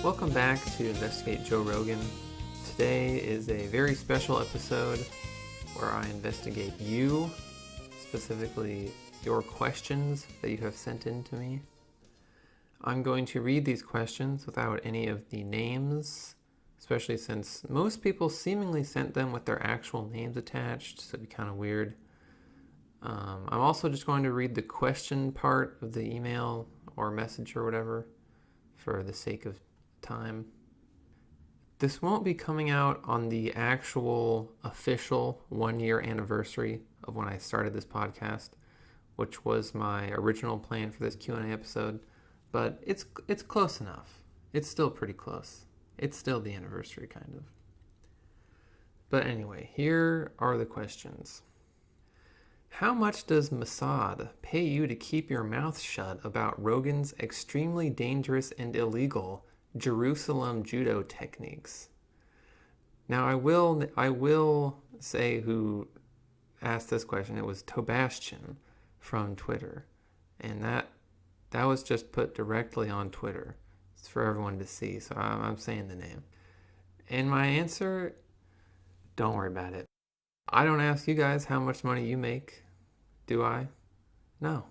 Welcome back to Investigate Joe Rogan. Today is a very special episode where I investigate you, specifically your questions that you have sent in to me. I'm going to read these questions without any of the names, especially since most people seemingly sent them with their actual names attached, so it'd be kind of weird. I'm also just going to read the question part of the email or message or whatever for the sake of time. This won't be coming out on the actual official 1-year anniversary of when I started this podcast, which was my original plan for this Q&A episode, but it's close enough. It's still pretty close. It's still the anniversary, kind of. But anyway, here are the questions. How much does Mossad pay you to keep your mouth shut about Rogan's extremely dangerous and illegal Jerusalem judo techniques? Now, I will say who asked this question. It was Tobastian from Twitter, and that was just put directly on Twitter. It's for everyone to see, so I'm saying the name. And my answer, don't worry about it. I don't ask you guys how much money you make, do I? No.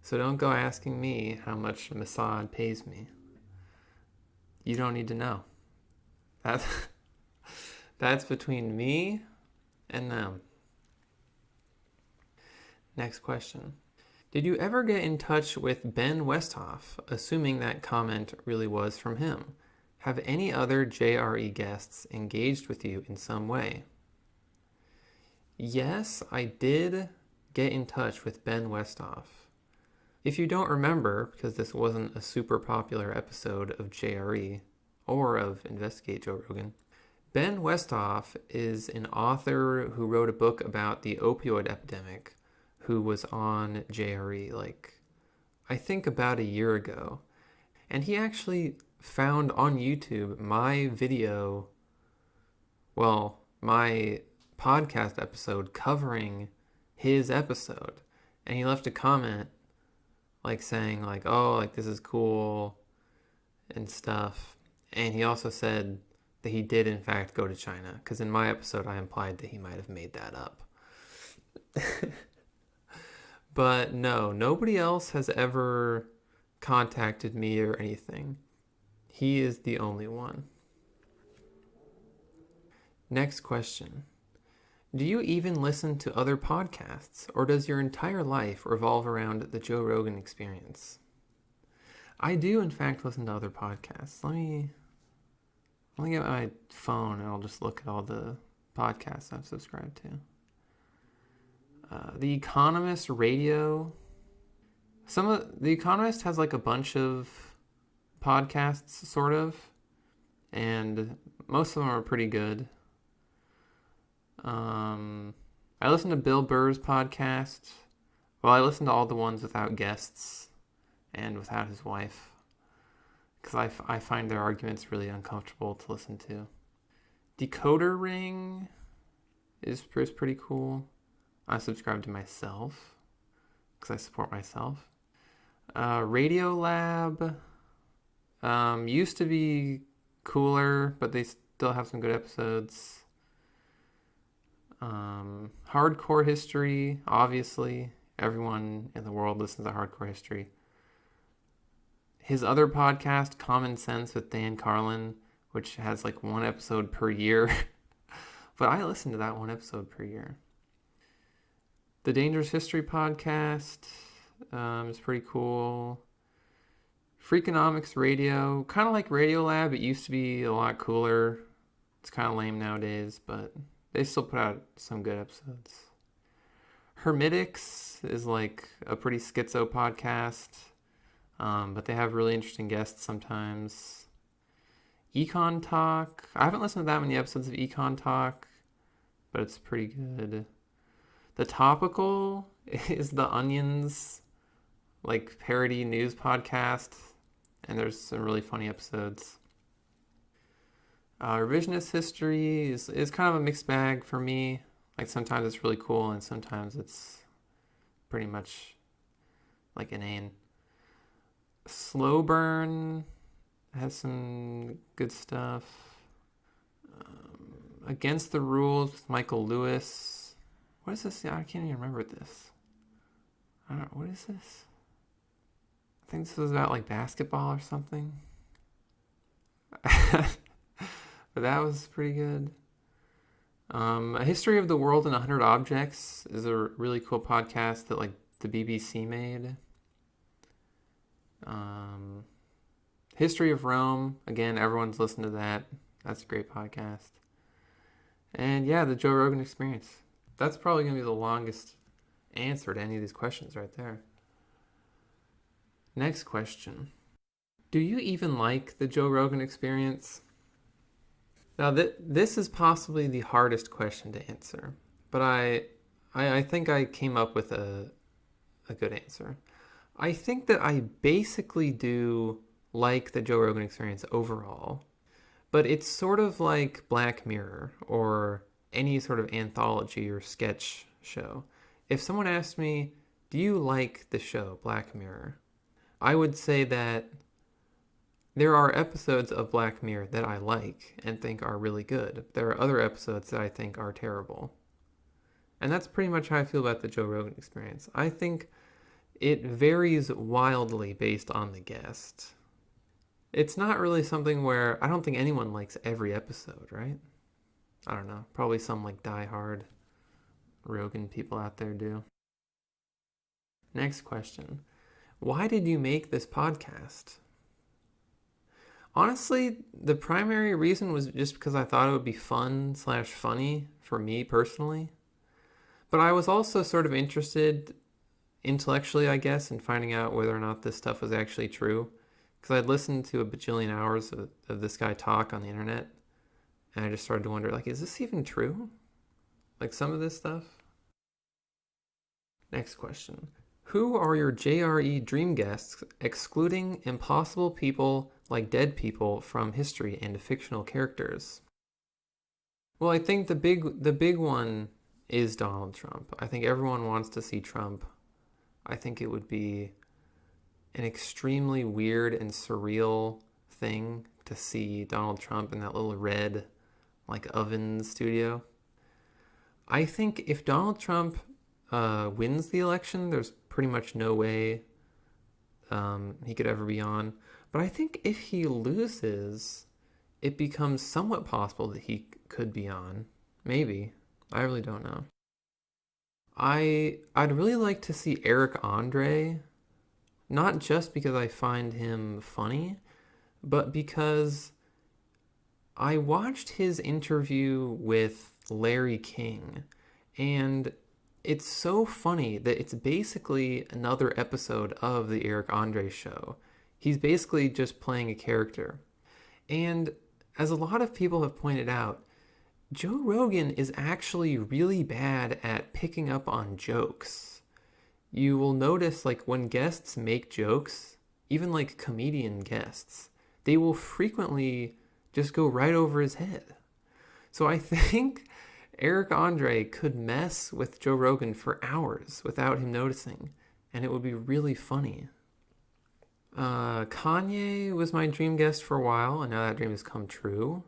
So don't go asking me how much Mossad pays me. You don't need to know. That's between me and them. Next question. Did you ever get in touch with Ben Westhoff, assuming that comment really was from him? Have any other JRE guests engaged with you in some way? Yes, I did get in touch with Ben Westhoff. If you don't remember, because this wasn't a super popular episode of JRE or of Investigate Joe Rogan, Ben Westhoff is an author who wrote a book about the opioid epidemic who was on JRE, I think about a year ago. And he actually found on YouTube my podcast episode covering his episode. And he left a comment saying this is cool and stuff. And he also said that he did in fact go to China, because in my episode I implied that he might have made that up. But no, nobody else has ever contacted me or anything. He is the only one. Next question. Do you even listen to other podcasts, or does your entire life revolve around the Joe Rogan Experience? I do, in fact, listen to other podcasts. Let me get my phone and I'll just look at all the podcasts I've subscribed to. The Economist Radio. The Economist has a bunch of podcasts, sort of, and most of them are pretty good. I listen to Bill Burr's podcast. Well, I listen to all the ones without guests and without his wife, because I find their arguments really uncomfortable to listen to. Decoder Ring is pretty cool. I subscribe to myself, because I support myself. Radio Lab used to be cooler, but they still have some good episodes. Hardcore History, obviously. Everyone in the world listens to Hardcore History. His other podcast, Common Sense with Dan Carlin, which has one episode per year. But I listen to that one episode per year. The Dangerous History podcast is pretty cool. Freakonomics Radio, kind of like Radio Lab. It used to be a lot cooler. It's kind of lame nowadays, but they still put out some good episodes. Hermitics is a pretty schizo podcast, but they have really interesting guests sometimes. Econ Talk. I haven't listened to that many episodes of Econ Talk, but it's pretty good. The Topical is the Onion's parody news podcast, and there's some really funny episodes. Revisionist History is kind of a mixed bag for me. Sometimes it's really cool and sometimes it's pretty much inane. Slow Burn It has some good stuff. Against the Rules with Michael Lewis. What is this? I can't even remember this. I don't know. What is this? I think this was about like basketball or something. But that was pretty good. A History of the World in 100 Objects is a really cool podcast that like the BBC made. History of Rome, again, everyone's listened to that. That's a great podcast. And yeah, the Joe Rogan Experience. That's probably going to be the longest answer to any of these questions right there. Next question. Do you even like the Joe Rogan Experience? Now, this is possibly the hardest question to answer, but I think I came up with a good answer. I think that I basically do like the Joe Rogan Experience overall, but it's sort of like Black Mirror or any sort of anthology or sketch show. If someone asked me, do you like the show Black Mirror? I would say that there are episodes of Black Mirror that I like and think are really good. There are other episodes that I think are terrible. And that's pretty much how I feel about the Joe Rogan Experience. I think it varies wildly based on the guest. It's not really something where I don't think anyone likes every episode, right? I don't know. Probably some like diehard Rogan people out there do. Next question. Why did you make this podcast? Honestly, the primary reason was just because I thought it would be fun/funny for me personally. But I was also sort of interested intellectually, I guess, in finding out whether or not this stuff was actually true. Because I'd listened to a bajillion hours of this guy talk on the internet. And I just started to wonder, like, is this even true? Like some of this stuff? Next question. Who are your JRE dream guests, excluding impossible people like dead people from history and fictional characters? Well, I think the big one is Donald Trump. I think everyone wants to see Trump. I think it would be an extremely weird and surreal thing to see Donald Trump in that little red, like, oven studio. I think if Donald Trump wins the election, there's pretty much no way he could ever be on. But I think if he loses, it becomes somewhat possible that he could be on. Maybe. I really don't know. I'd really like to see Eric Andre, not just because I find him funny, but because I watched his interview with Larry King, and it's so funny that it's basically another episode of the Eric Andre show. He's basically just playing a character. And as a lot of people have pointed out, Joe Rogan is actually really bad at picking up on jokes. You will notice, like, when guests make jokes, even like comedian guests, they will frequently just go right over his head. So I think Eric Andre could mess with Joe Rogan for hours without him noticing, and it would be really funny. Kanye was my dream guest for a while, and now that dream has come true.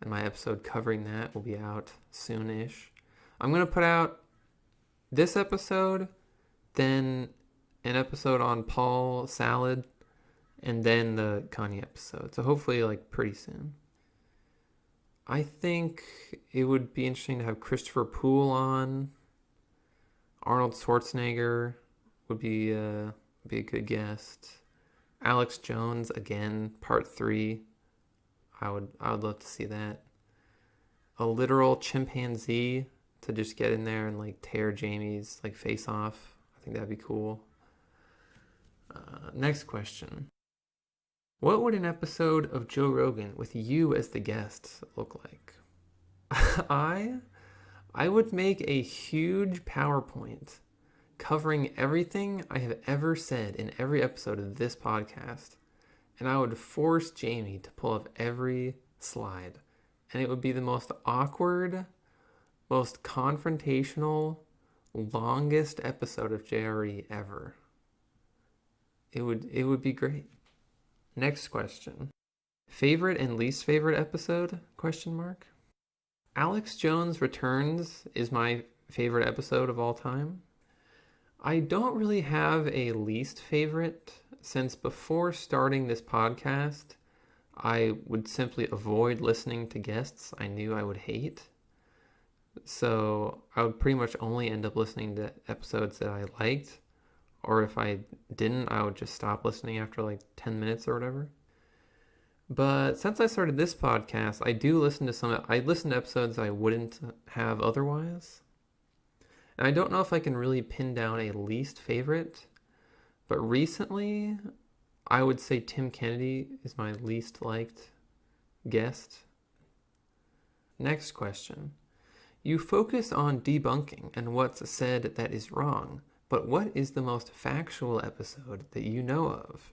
And my episode covering that will be out soon-ish. I'm going to put out this episode, then an episode on Paul Salad, and then the Kanye episode. So hopefully, like, pretty soon. I think it would be interesting to have Christopher Poole on. Arnold Schwarzenegger would be a good guest. Alex Jones, again, part 3. I would love to see that. A literal chimpanzee to just get in there and like tear Jamie's like face off. I think that'd be cool. Next question. What would an episode of Joe Rogan with you as the guest look like? I would make a huge PowerPoint covering everything I have ever said in every episode of this podcast. And I would force Jamie to pull up every slide. And it would be the most awkward, most confrontational, longest episode of JRE ever. It would be great. Next question. Favorite and least favorite episode? Question mark. Alex Jones Returns is my favorite episode of all time. I don't really have a least favorite, since before starting this podcast, I would simply avoid listening to guests I knew I would hate. So I would pretty much only end up listening to episodes that I liked, or if I didn't, I would just stop listening after like 10 minutes or whatever. But since I started this podcast, I listen to episodes I wouldn't have otherwise. And I don't know if I can really pin down a least favorite, but recently I would say Tim Kennedy is my least liked guest. Next question. You focus on debunking and what's said that is wrong, but what is the most factual episode that you know of?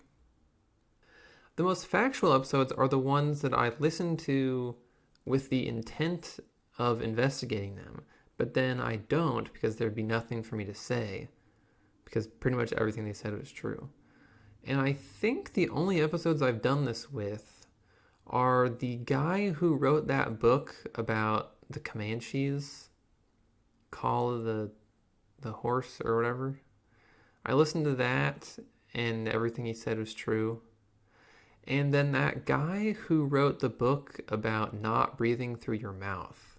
The most factual episodes are the ones that I listen to with the intent of investigating them, but then I don't because there'd be nothing for me to say, because pretty much everything they said was true. And I think the only episodes I've done this with are the guy who wrote that book about the Comanches, Call of the Horse or whatever. I listened to that and everything he said was true. And then that guy who wrote the book about not breathing through your mouth.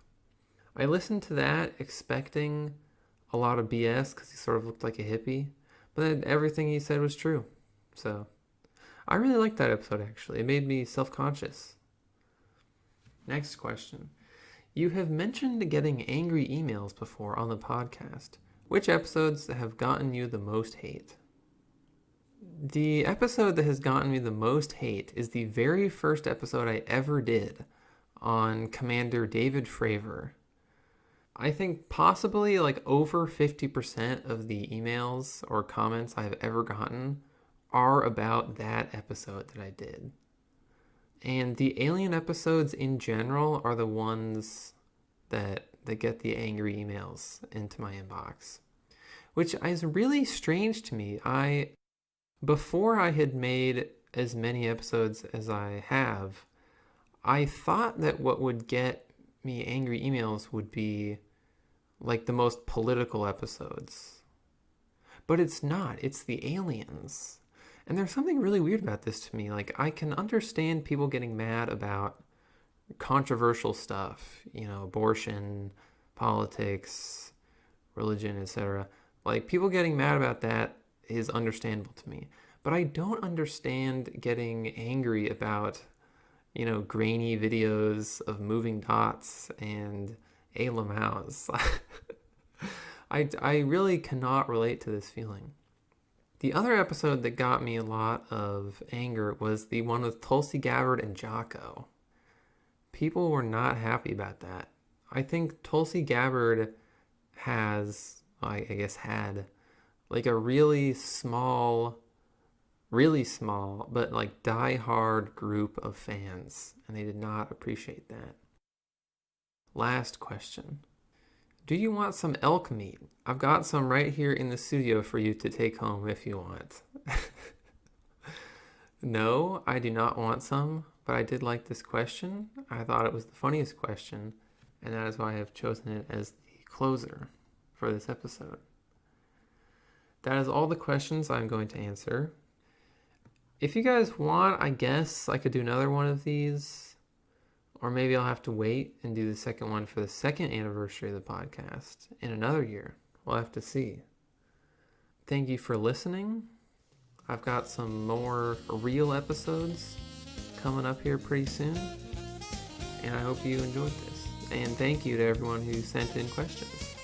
I listened to that expecting a lot of BS because he sort of looked like a hippie, but then everything he said was true. So I really liked that episode, actually. It made me self-conscious. Next question. You have mentioned getting angry emails before on the podcast. Which episodes have gotten you the most hate? The episode that has gotten me the most hate is the very first episode I ever did on Commander David Fravor. I think possibly like over 50% of the emails or comments I've ever gotten are about that episode that I did. And the alien episodes in general are the ones that get the angry emails into my inbox, which is really strange to me. Before I had made as many episodes as I have, I thought that what would get me angry emails would be like the most political episodes. But it's not. It's the aliens. And there's something really weird about this to me. Like, I can understand people getting mad about controversial stuff, abortion, politics, religion, etc. Like, people getting mad about that is understandable to me. But I don't understand getting angry about, grainy videos of moving dots and a mouse. I really cannot relate to this feeling. The other episode that got me a lot of anger was the one with Tulsi Gabbard and Jocko. People were not happy about that. I think Tulsi Gabbard had like a really small, but like die-hard group of fans, and they did not appreciate that. Last question. Do you want some elk meat? I've got some right here in the studio for you to take home if you want. No, I do not want some, but I did like this question. I thought it was the funniest question, and that is why I have chosen it as the closer for this episode. That is all the questions I'm going to answer. If you guys want, I guess I could do another one of these, or maybe I'll have to wait and do the second one for the second anniversary of the podcast in another year. We'll have to see. Thank you for listening. I've got some more real episodes coming up here pretty soon, and I hope you enjoyed this. And thank you to everyone who sent in questions.